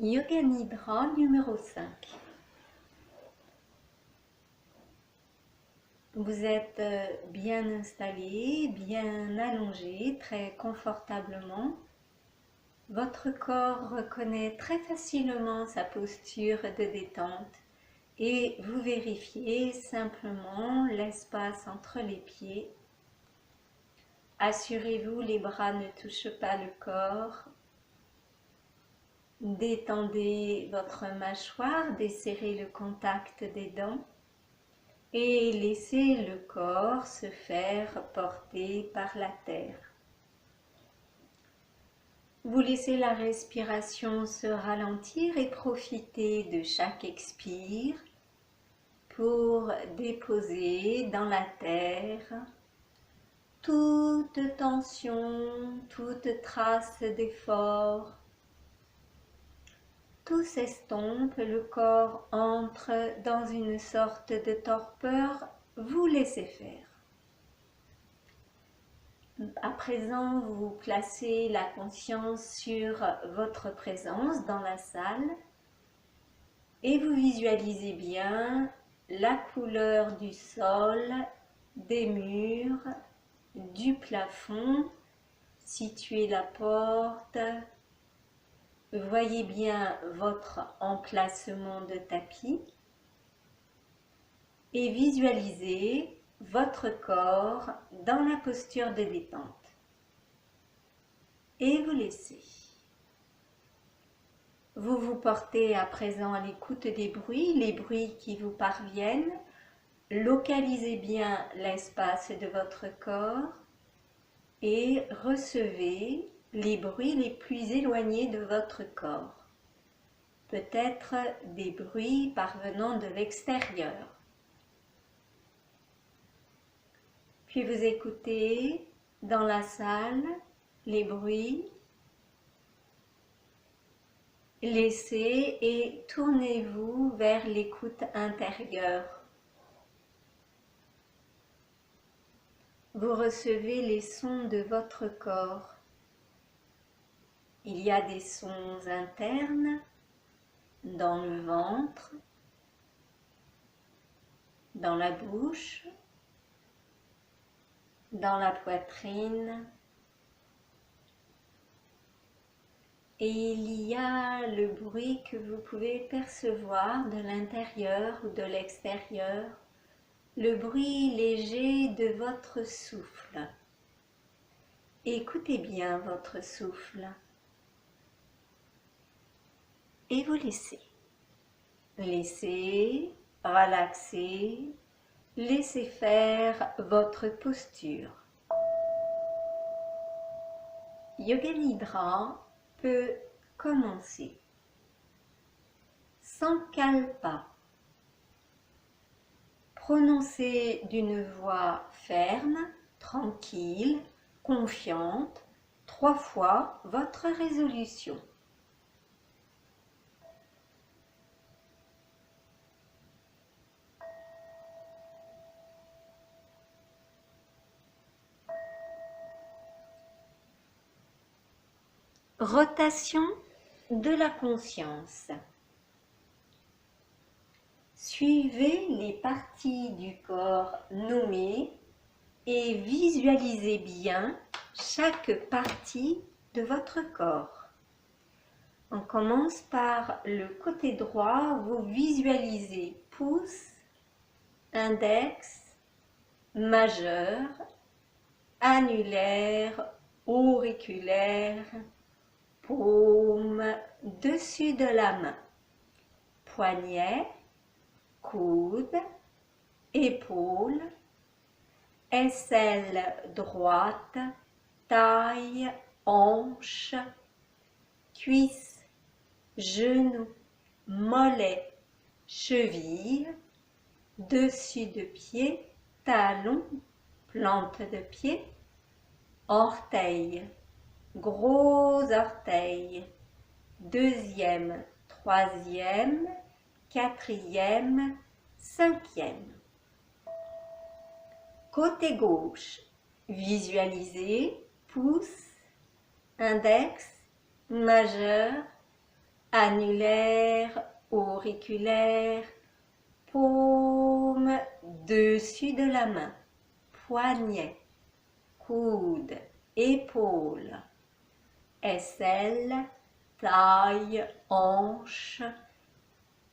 Yoga Nidra numéro 5. Vous êtes bien installé, bien allongé, très confortablement. Votre corps reconnaît très facilement sa posture de détente et vous vérifiez simplement l'espace entre les pieds. Assurez-vous, les bras ne touchent pas le corps. Détendez votre mâchoire, desserrez le contact des dents et laissez le corps se faire porter par la terre. Vous laissez la respiration se ralentir et profitez de chaque expire pour déposer dans la terre toute tension, toute trace d'effort. Tout s'estompe, le corps entre dans une sorte de torpeur, vous laissez faire. À présent, vous placez la conscience sur votre présence dans la salle et vous visualisez bien la couleur du sol, des murs, du plafond, situez la porte. Voyez bien votre emplacement de tapis et visualisez votre corps dans la posture de détente. Et vous laissez. Vous vous portez à présent à l'écoute des bruits, les bruits qui vous parviennent. Localisez bien l'espace de votre corps et recevez les bruits les plus éloignés de votre corps. Peut-être des bruits parvenant de l'extérieur. Puis vous écoutez dans la salle les bruits. Laissez et tournez-vous vers l'écoute intérieure. Vous recevez les sons de votre corps. Il y a des sons internes dans le ventre, dans la bouche, dans la poitrine. Et il y a le bruit que vous pouvez percevoir de l'intérieur ou de l'extérieur, le bruit léger de votre souffle. Écoutez bien votre souffle. Et vous laissez. Laissez, relaxez, laissez faire votre posture. Yoga Nidra peut commencer. Sankalpa. Prononcez d'une voix ferme, tranquille, confiante, 3 fois votre résolution. Rotation de la conscience. Suivez les parties du corps nommées et visualisez bien chaque partie de votre corps. On commence par le côté droit, vous visualisez pouce, index, majeur, annulaire, auriculaire, paume, dessus de la main, poignet, coude, épaule, aisselle droite, taille, hanche, cuisse, genou, mollet, cheville, dessus de pied, talon, plante de pied, orteil, gros orteil, 2e, 3e, 4e, 5e. Côté gauche, visualisez pouce, index, majeur, annulaire, auriculaire, paume dessus de la main, poignet, coude, épaule, aisselle, taille, hanche,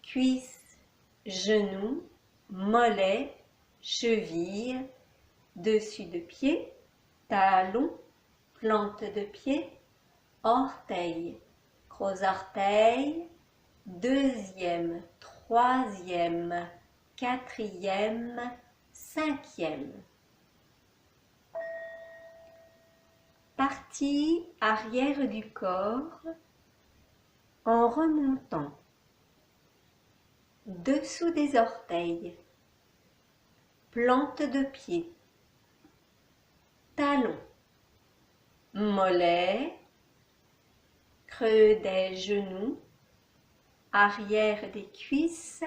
cuisse, genou, mollet, cheville, dessus de pied, talon, plante de pied, orteil, gros orteil, deuxième, troisième, quatrième, cinquième. Partie arrière du corps en remontant. Dessous des orteils, plante de pied, talon, mollet, creux des genoux, arrière des cuisses,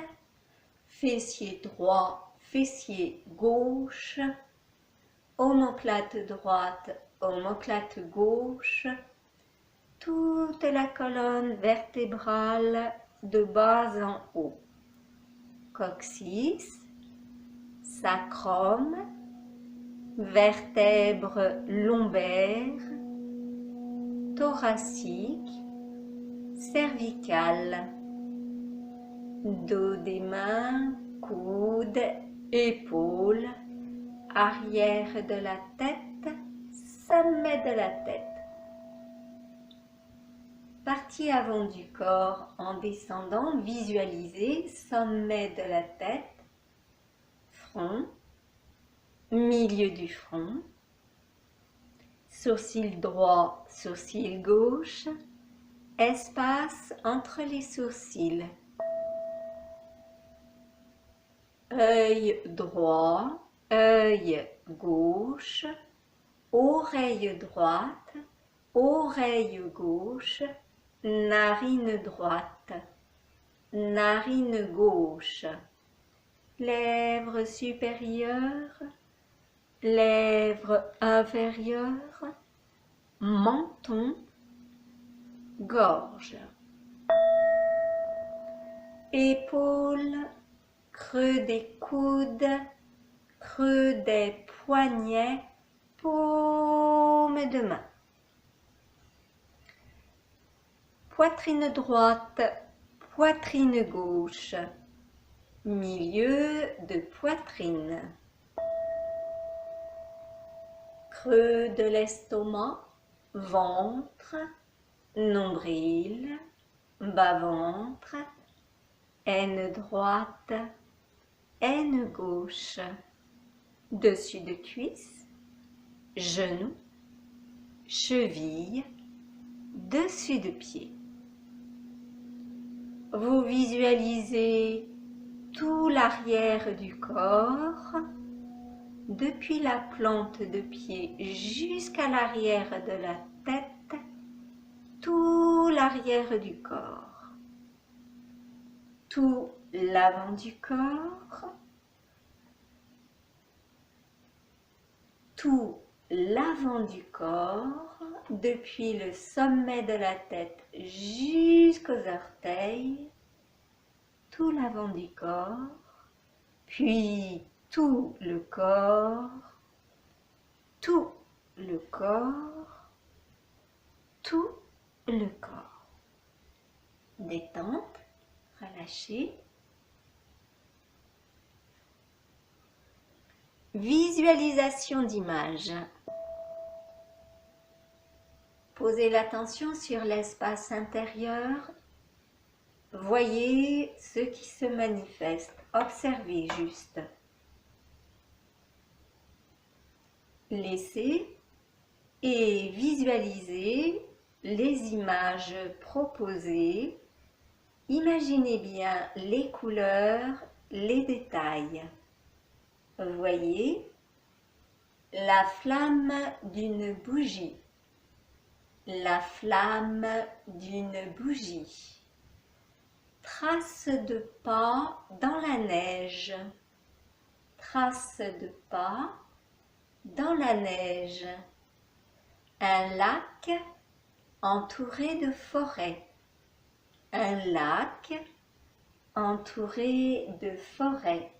fessier droit, fessier gauche, omoplate droite, omoplate gauche, toute la colonne vertébrale de bas en haut, coccyx, sacrum, vertèbres lombaires, thoracique, cervicale, dos des mains, coudes, épaules, arrière de la tête, sommet de la tête. Partie avant du corps en descendant, visualisez sommet de la tête, front, milieu du front, sourcil droit, sourcil gauche, espace entre les sourcils, œil droit, œil gauche, oreille droite, oreille gauche, narine droite, narine gauche, lèvres supérieures, lèvres inférieures, menton, gorge, épaules, creux des coudes, creux des poignets, paume de main. Poitrine droite, poitrine gauche, milieu de poitrine, creux de l'estomac, ventre, nombril, bas-ventre, aine droite, aine gauche, dessus de cuisse, genou, cheville, dessus de pied. Vous visualisez tout l'arrière du corps, depuis la plante de pied jusqu'à l'arrière de la tête, tout l'arrière du corps, tout l'avant du corps, tout l'avant du corps, depuis le sommet de la tête jusqu'aux orteils, tout l'avant du corps, puis tout le corps, tout le corps, tout le corps. Détente, relâchez. Visualisation d'image. Posez l'attention sur l'espace intérieur. Voyez ce qui se manifeste. Observez juste. Laissez et visualisez les images proposées. Imaginez bien les couleurs, les détails. Voyez la flamme d'une bougie. La flamme d'une bougie. Trace de pas dans la neige. Trace de pas dans la neige. Un lac entouré de forêt. un lac entouré de forêts,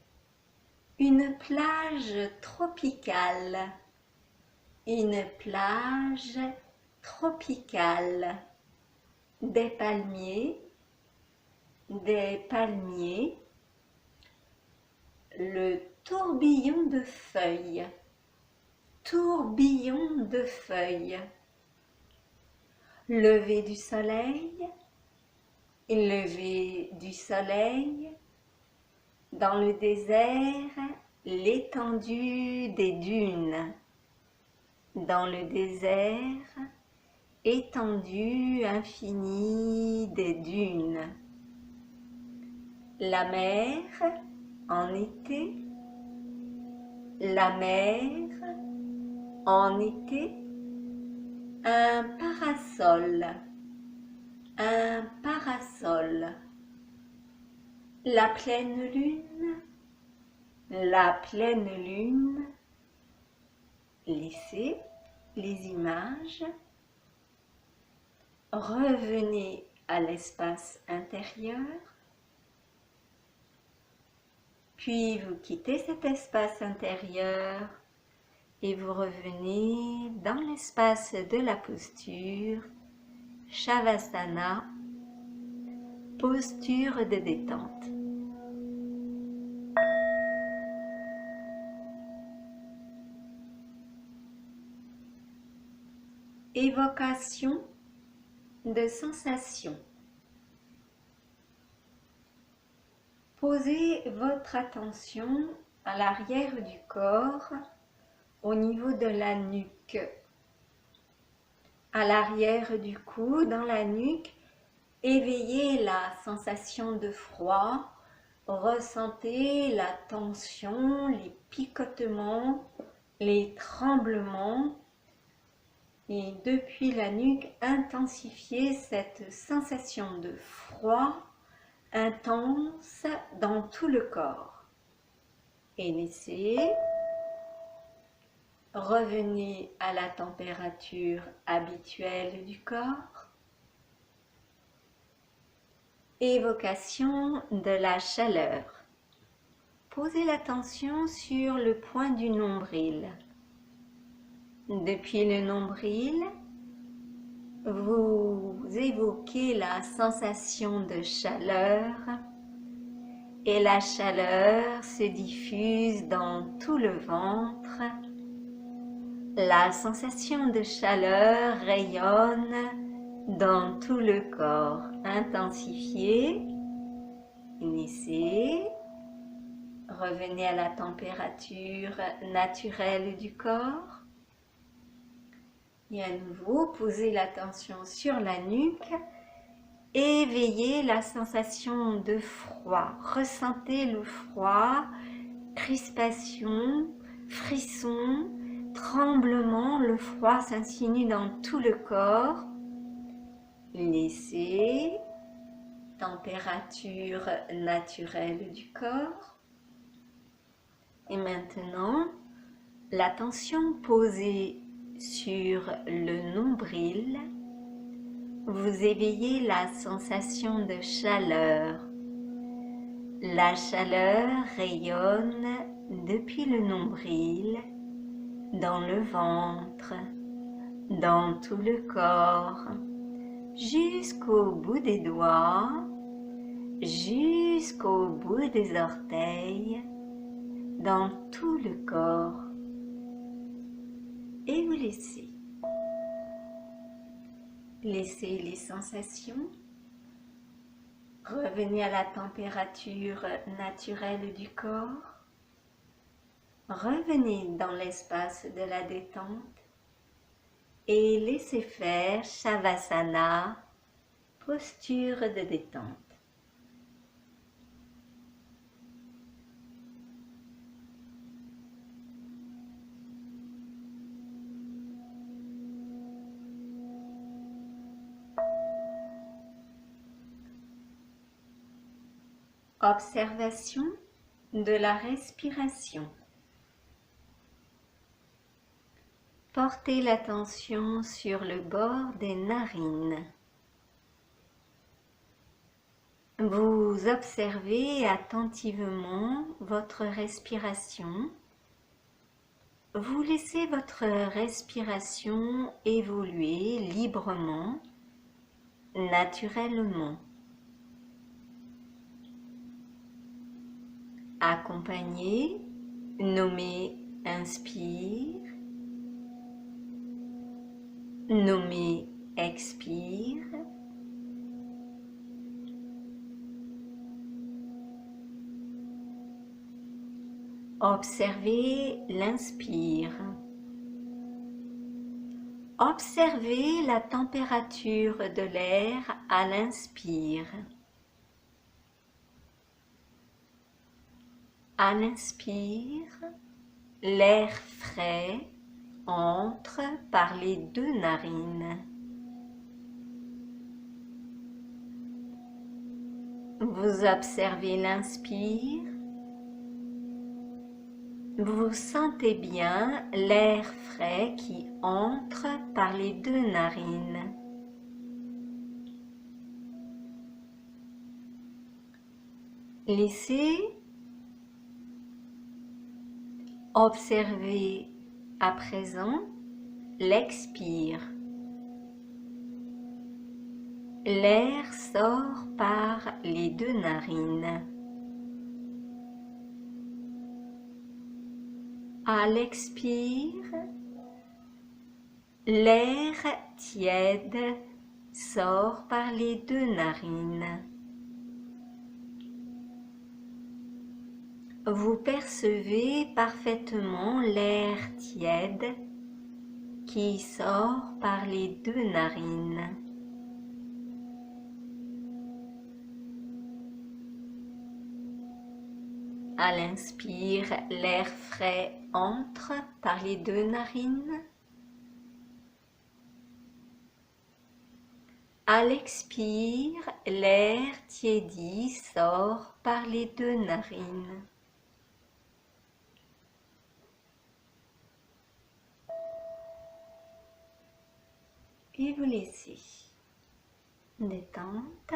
une plage tropicale, une plage tropicale, des palmiers, le tourbillon de feuilles, tourbillon de feuilles, lever du soleil, dans le désert, l'étendue des dunes, dans le désert, étendue infinie des dunes, la mer en été, la mer en été, un parasol, la pleine lune, laissez les images, revenez à l'espace intérieur, puis vous quittez cet espace intérieur et vous revenez dans l'espace de la posture Shavasana, posture de détente. Évocation de sensations. Posez votre attention à l'arrière du corps, au niveau de la nuque. À l'arrière du cou, dans la nuque, éveillez la sensation de froid, ressentez la tension, les picotements, les tremblements. Et depuis la nuque, intensifiez cette sensation de froid intense dans tout le corps. Et laissez, revenez à la température habituelle du corps. Évocation de la chaleur. Posez l'attention sur le point du nombril. Depuis le nombril, vous évoquez la sensation de chaleur et la chaleur se diffuse dans tout le ventre. La sensation de chaleur rayonne dans tout le corps. Intensifiez, laissez, revenez à la température naturelle du corps. Et à nouveau, posez l'attention sur la nuque, éveillez la sensation de froid. Ressentez le froid, crispation, frisson, tremblement. Le froid s'insinue dans tout le corps. Laissez, température naturelle du corps. Et maintenant, l'attention posée sur le nombril, vous éveillez la sensation de chaleur. La chaleur rayonne depuis le nombril, dans le ventre, dans tout le corps, jusqu'au bout des doigts, jusqu'au bout des orteils, dans tout le corps. Et vous laissez. Laissez les sensations. Revenez à la température naturelle du corps. Revenez dans l'espace de la détente et laissez faire Shavasana, posture de détente. Observation de la respiration. Portez l'attention sur le bord des narines. Vous observez attentivement votre respiration. Vous laissez votre respiration évoluer librement, naturellement. Accompagné, nommez inspire, nommez expire. Observez l'inspire. Observez la température de l'air à l'inspire. À l'inspire, l'air frais entre par les deux narines. Vous observez l'inspire. Vous sentez bien l'air frais qui entre par les deux narines. Laissez observer à présent l'expire. L'air sort par les deux narines. À l'expire, l'air tiède sort par les deux narines. Vous percevez parfaitement l'air tiède qui sort par les deux narines. À l'inspire, l'air frais entre par les deux narines. À l'expire, l'air tiédi sort par les deux narines. Et vous laissez détente.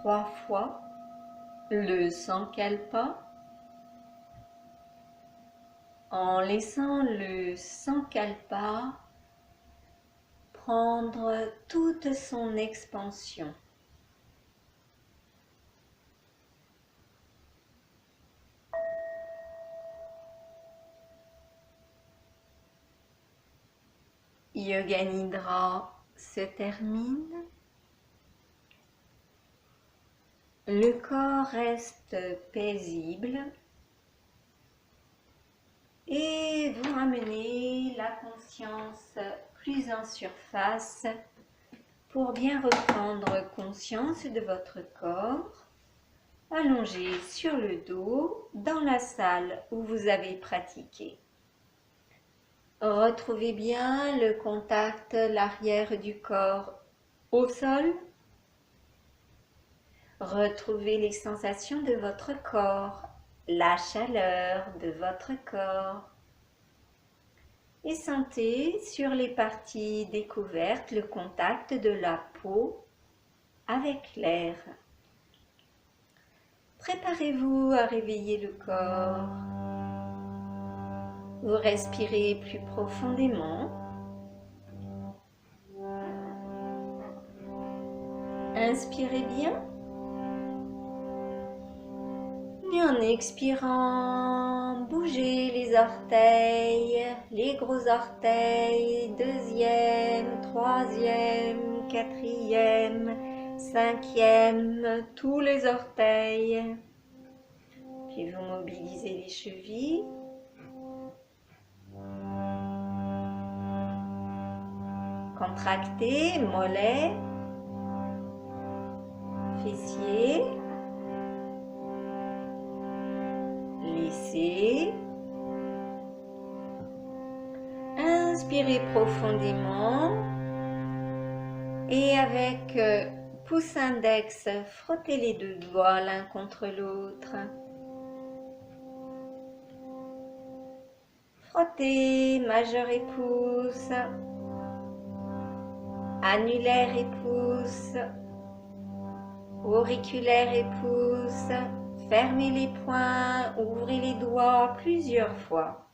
Trois fois le Sankalpa, en laissant le Sankalpa prendre toute son expansion. Yoga Nidra se termine. Le corps reste paisible et vous ramenez la conscience plus en surface pour bien reprendre conscience de votre corps, allongé sur le dos dans la salle où vous avez pratiqué. Retrouvez bien le contact, l'arrière du corps au sol. Retrouvez les sensations de votre corps, la chaleur de votre corps. Et sentez sur les parties découvertes le contact de la peau avec l'air. Préparez-vous à réveiller le corps. Vous respirez plus profondément. Inspirez bien. Et en expirant, bougez les orteils, les gros orteils, deuxième, troisième, quatrième, cinquième, tous les orteils. Puis vous mobilisez les chevilles. Contractez, mollets, fessiers. laissez. Inspirez profondément et avec pouce index, frottez les deux doigts l'un contre l'autre. Frottez majeur et pouce, annulaire et pouce, auriculaire et pouce. Fermez les poings, ouvrez les doigts plusieurs fois.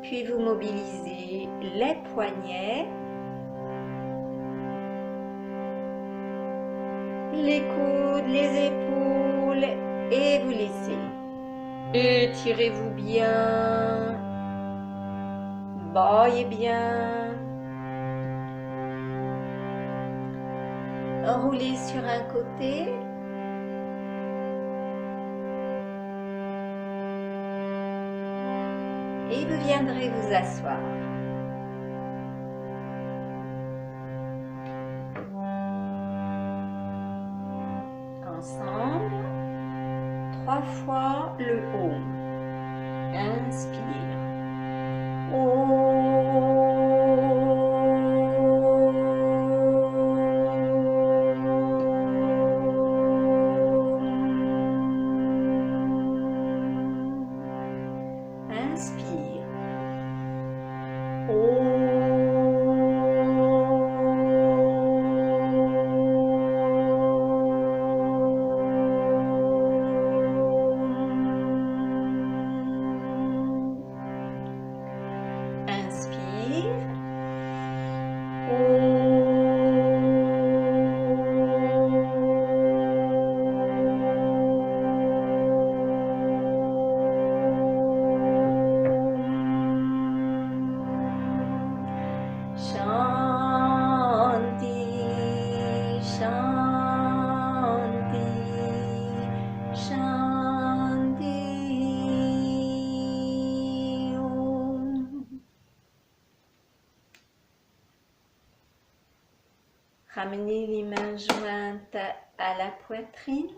Puis vous mobilisez les poignets, les coudes, les épaules et vous laissez. Étirez-vous bien, baillez bien. Roulez sur un côté. Et vous viendrez vous asseoir. Ensemble, 3 fois le haut. Inspire. Inspire. Inspire. Shanti, Shanti, Shanti. Om. Ramenez les mains jointes à la poitrine.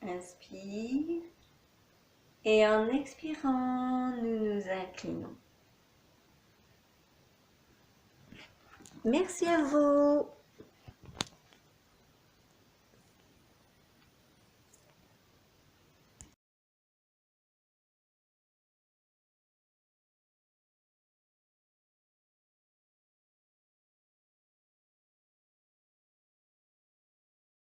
Inspire. Et en expirant, nous nous inclinons. Merci à vous.